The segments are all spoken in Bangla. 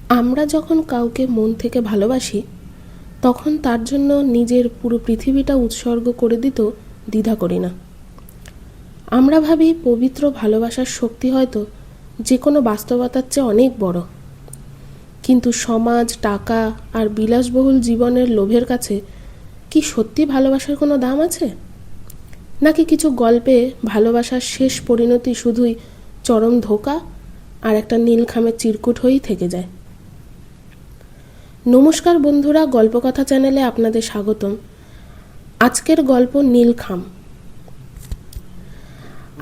আমরা যখন কাউকে মন থেকে ভালোবাসি তখন তার জন্য নিজের পুরো পৃথিবীটা উৎসর্গ করে দিতেও দ্বিধা করি না। আমরা ভাবি পবিত্র ভালোবাসার শক্তি হয়তো যে কোনো বাস্তবতার চেয়ে অনেক বড়, কিন্তু সমাজ, টাকা আর বিলাসবহুল জীবনের লোভের কাছে কি সত্যি ভালোবাসার কোনো দাম আছে? নাকি কিছু গল্পে ভালোবাসার শেষ পরিণতি শুধুই চরম ধোঁকা আর একটা নীলখামের চিরকুট হয়েই থেকে যায়? নমস্কার বন্ধুরা, গল্পকথা চ্যানেলে আপনাদের স্বাগতম। আজকের গল্প নীলখাম।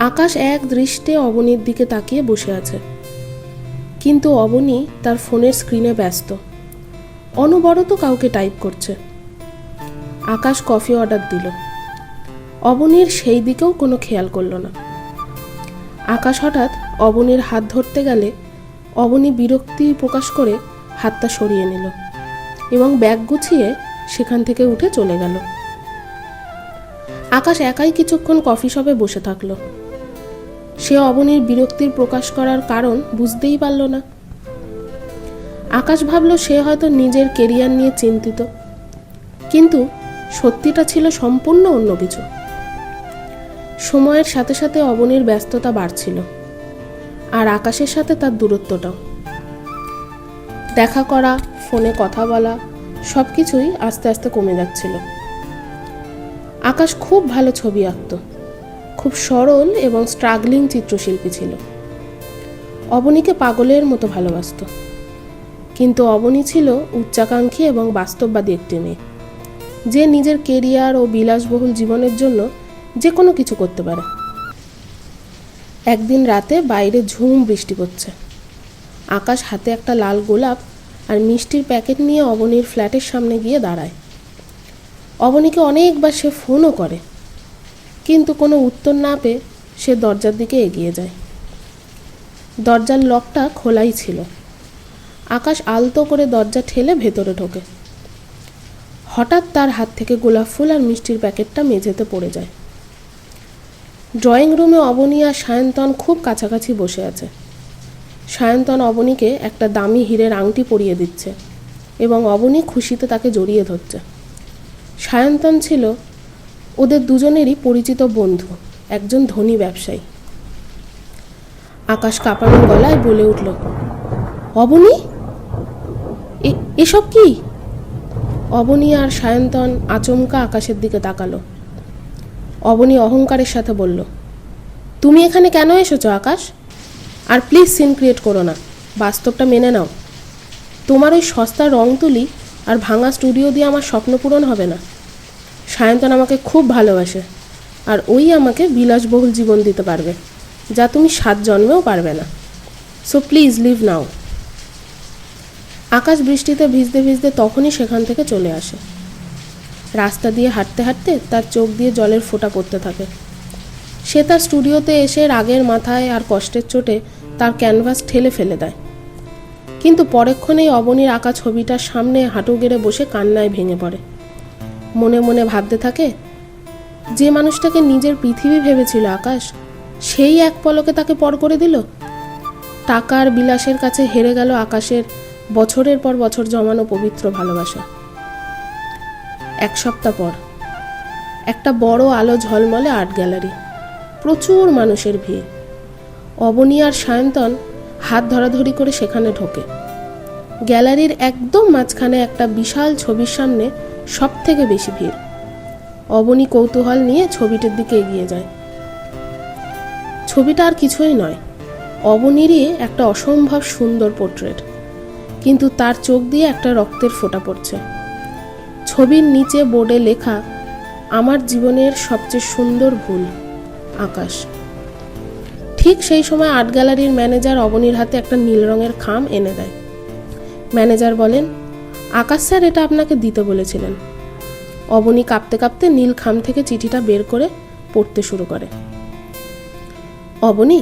আকাশ এক দৃষ্টে অবনীর দিকে তাকিয়ে বসে আছে, কিন্তু অবনী তার ফোনের স্ক্রিনে ব্যস্ত, অনবরত কাউকে টাইপ করছে। আকাশ কফি অর্ডার দিল, অবনীর সেই দিকেও কোনো খেয়াল করল না। আকাশ হঠাৎ অবনীর হাত ধরতে গেলে অবনী বিরক্তি প্রকাশ করে হাতটা সরিয়ে নিল এবং ব্যাগ গুছিয়ে সেখান থেকে উঠে চলে গেল। আকাশ একাই কিছুক্ষণ কফি শপে বসে থাকলো। সে অবনীর বিরক্তির প্রকাশ করার কারণ বুঝতেই পারল না। আকাশ ভাবল সে হয়তো নিজের কেরিয়ার নিয়ে চিন্তিত, কিন্তু সত্যিটা ছিল সম্পূর্ণ অন্য কিছু। সময়ের সাথে সাথে অবনীর ব্যস্ততা বাড়ছিল, আর আকাশের সাথে তার দূরত্বটাও। দেখা করা, ফোনে কথা বলা, সব কিছুই আস্তে আস্তে কমে যাচ্ছিল। আকাশ খুব ভালো ছবি আঁকত, খুব সরল এবং স্ট্রাগলিং চিত্রশিল্পী ছিল। অবনীকে পাগলের মতো ভালোবাসত, কিন্তু অবনী ছিল উচ্চাকাঙ্ক্ষী এবং বাস্তববাদী একটি মেয়ে, যে নিজের কেরিয়ার ও বিলাসবহুল জীবনের জন্য যে কোনো কিছু করতে পারে। একদিন রাতে বাইরে ঝুম বৃষ্টি পড়ছে। আকাশ হাতে একটা লাল গোলাপ আর মিষ্টির প্যাকেট নিয়ে অবনীর ফ্ল্যাটের সামনে গিয়ে দাঁড়ায়। অবনীকে অনেকবার সে ফোনও করে, কিন্তু কোনো উত্তর না পেয়ে সে দরজার দিকে এগিয়ে যায়। দরজার লকটা খোলাই ছিল। আকাশ আলতো করে দরজা ঠেলে ভেতরে ঢোকে। হঠাৎ তার হাত থেকে গোলাপ ফুল আর মিষ্টির প্যাকেটটা মেঝেতে পড়ে যায়। ড্রয়িং রুমে অবনী আর সায়ন্তন খুব কাছাকাছি বসে আছে। সায়ন্তন অবনীকে একটা দামি হীরের আংটি পরিয়ে দিচ্ছে এবং অবনী খুশিতে তাকে জড়িয়ে ধরছে। সায়ন্তন ছিল ওদের দুজনেরই পরিচিত বন্ধু, একজন ধনী ব্যবসায়ী। আকাশ কাঁপানো গলায় বলে উঠল, অবনী, এসব কি? অবনী আর সায়ন্তন আচমকা আকাশের দিকে তাকালো। অবনী অহংকারের সাথে বলল, তুমি এখানে কেন এসেছো আকাশ? আর প্লিজ সিন ক্রিয়েট করো না, বাস্তবটা মেনে নাও। তোমার ওই সস্তা রং তুলি আর ভাঙা স্টুডিও দিয়ে আমার স্বপ্ন পূরণ হবে না। সায়ন্তন আমাকে খুব ভালোবাসে, আর ওই আমাকে বিলাসবহুল জীবন দিতে পারবে, যা তুমি 7 জন্মেও পারবে না। সো প্লিজ লিভ নাও। আকাশ বৃষ্টিতে ভিজতে ভিজতে তখনই সেখান থেকে চলে আসে। রাস্তা দিয়ে হাঁটতে হাঁটতে তার চোখ দিয়ে জলের ফোঁটা পড়তে থাকে। সে তার স্টুডিওতে এসে রাগের মাথায় আর কষ্টের চোটে তার ক্যানভাস ঠেলে ফেলে দেয়, কিন্তু পরেক্ষণেই অবনীর আঁকা ছবিটার সামনে হাঁটু গেড়ে বসে কান্নায় ভেঙে পড়ে। মনে মনে ভাবতে থাকে, যে মানুষটাকে নিজের পৃথিবী ভেবেছিল আকাশ, সেই এক পলকে তাকে পর করে দিল। টাকার বিলাসের কাছে হেরে গেল আকাশের বছরের পর বছর জমানো পবিত্র ভালোবাসা। 1 সপ্তাহ পর একটা বড় আলো ঝলমলে আর্ট গ্যালারি, প্রচুর মানুষের ভিড়। অবনী আর সায়ন্তন হাত ধরাধরি করে সেখানে ঢোকে। গ্যালারির একদম মাঝখানে একটা বিশাল ছবির সামনে সব থেকে বেশি ভিড়। অবনী কৌতূহল নিয়ে ছবিটার দিকে এগিয়ে যায়। ছবিটা আর কিছুই নয়, অবনীরই একটা অসম্ভব সুন্দর পোর্ট্রেট, কিন্তু তার চোখ দিয়ে একটা রক্তের ফোঁটা পড়ছে। ছবির নিচে বোর্ডে লেখা, আমার জীবনের সবচেয়ে সুন্দর ভুল, আকাশ। ঠিক সেই সময় আর্ট গ্যালারির ম্যানেজার অবনীর হাতে একটা নীল রঙের খাম এনে দেয়। ম্যানেজার বলেন, আকাশ স্যার এটা আপনাকে দিতে বলেছিলেন। অবনী কাঁপতে কাঁপতে নীল খাম থেকে চিঠিটা বের করে পড়তে শুরু করে। অবনী,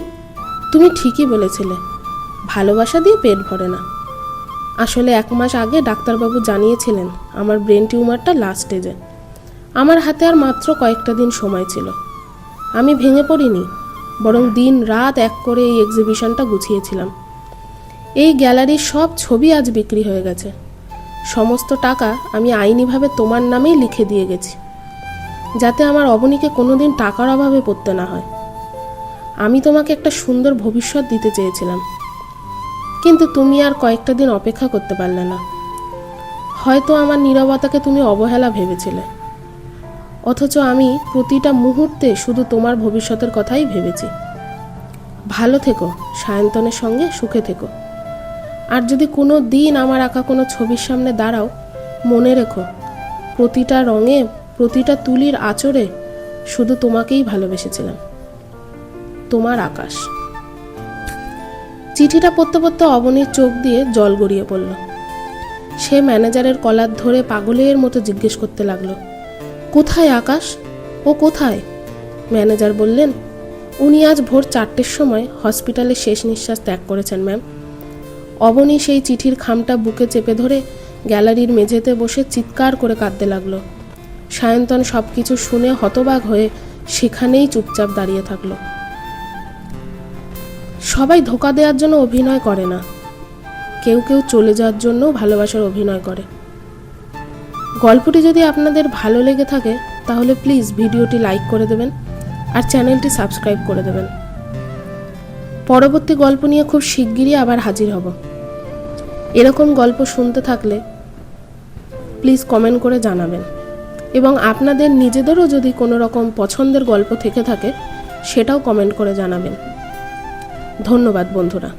তুমি ঠিকই বলেছিলে, ভালোবাসা দিয়ে পেট ভরে না। আসলে 1 মাস আগে ডাক্তারবাবু জানিয়েছিলেন আমার ব্রেন টিউমারটা লাস্ট স্টেজে। আমার হাতে আর মাত্র কয়েকটা দিন সময় ছিল। আমি ভেঙে পড়িনি, বরং দিন রাত এক করে এই এক্সিবিশনটা গুছিয়েছিলাম। এই গ্যালারির সব ছবি আজ বিক্রি হয়ে গেছে। সমস্ত টাকা আমি আইনিভাবে তোমার নামেই লিখে দিয়ে গেছি, যাতে আমার অবনীকে কোনোদিন টাকার অভাবে পড়তে না হয়। আমি তোমাকে একটা সুন্দর ভবিষ্যৎ দিতে চেয়েছিলাম, কিন্তু তুমি আর কয়েকটা দিন অপেক্ষা করতে পারলে না। হয়তো আমার নীরবতাকে তুমি অবহেলা ভেবেছিলে, অথচ আমি প্রতিটা মুহূর্তে শুধু তোমার ভবিষ্যতের কথাই ভেবেছি। ভালো থেকো, সায়ন্তনের সঙ্গে সুখে থেকো। আর যদি কোনো দিন আমার আঁকা কোনো ছবির সামনে দাঁড়াও, মনে রেখো প্রতিটা রঙে, প্রতিটা তুলির আঁচড়ে শুধু তোমাকেই ভালোবেসেছিলাম। তোমার আকাশ। চিঠিটা পড়তে পড়তে অবনীর চোখ দিয়ে জল গড়িয়ে পড়ল। সে ম্যানেজারের কলার ধরে পাগলের মতো জিজ্ঞেস করতে লাগলো, কোথায় আকাশ? ও কোথায়? ম্যানেজার বললেন, উনি আজ ভোর 4টের সময় হসপিটালে শেষ নিঃশ্বাস ত্যাগ করেছেন ম্যাম। অবনী সেই চিঠির খামটা বুকে চেপে ধরে গ্যালারির মেঝেতে বসে চিৎকার করে কাঁদতে লাগলো। সায়ন্তন সব কিছু শুনে হতবাক হয়ে সেখানেই চুপচাপ দাঁড়িয়ে থাকলো। সবাই ধোঁকা দেওয়ার জন্য অভিনয় করে না, কেউ কেউ চলে যাওয়ার জন্যও ভালোবাসার অভিনয় করে। গল্পটি যদি আপনাদের ভালো লেগে থাকে তাহলে প্লিজ ভিডিওটি লাইক করে দেবেন আর চ্যানেলটি সাবস্ক্রাইব করে দেবেন। পরবর্তী গল্প নিয়ে খুব শিগগিরই আবার হাজির হব। এরকম গল্প শুনতে থাকলে প্লিজ কমেন্ট করে জানাবেন, এবং আপনাদের নিজেদেরও যদি কোনো রকম পছন্দের গল্প থেকে থাকে সেটাও কমেন্ট করে জানাবেন। ধন্যবাদ বন্ধুরা।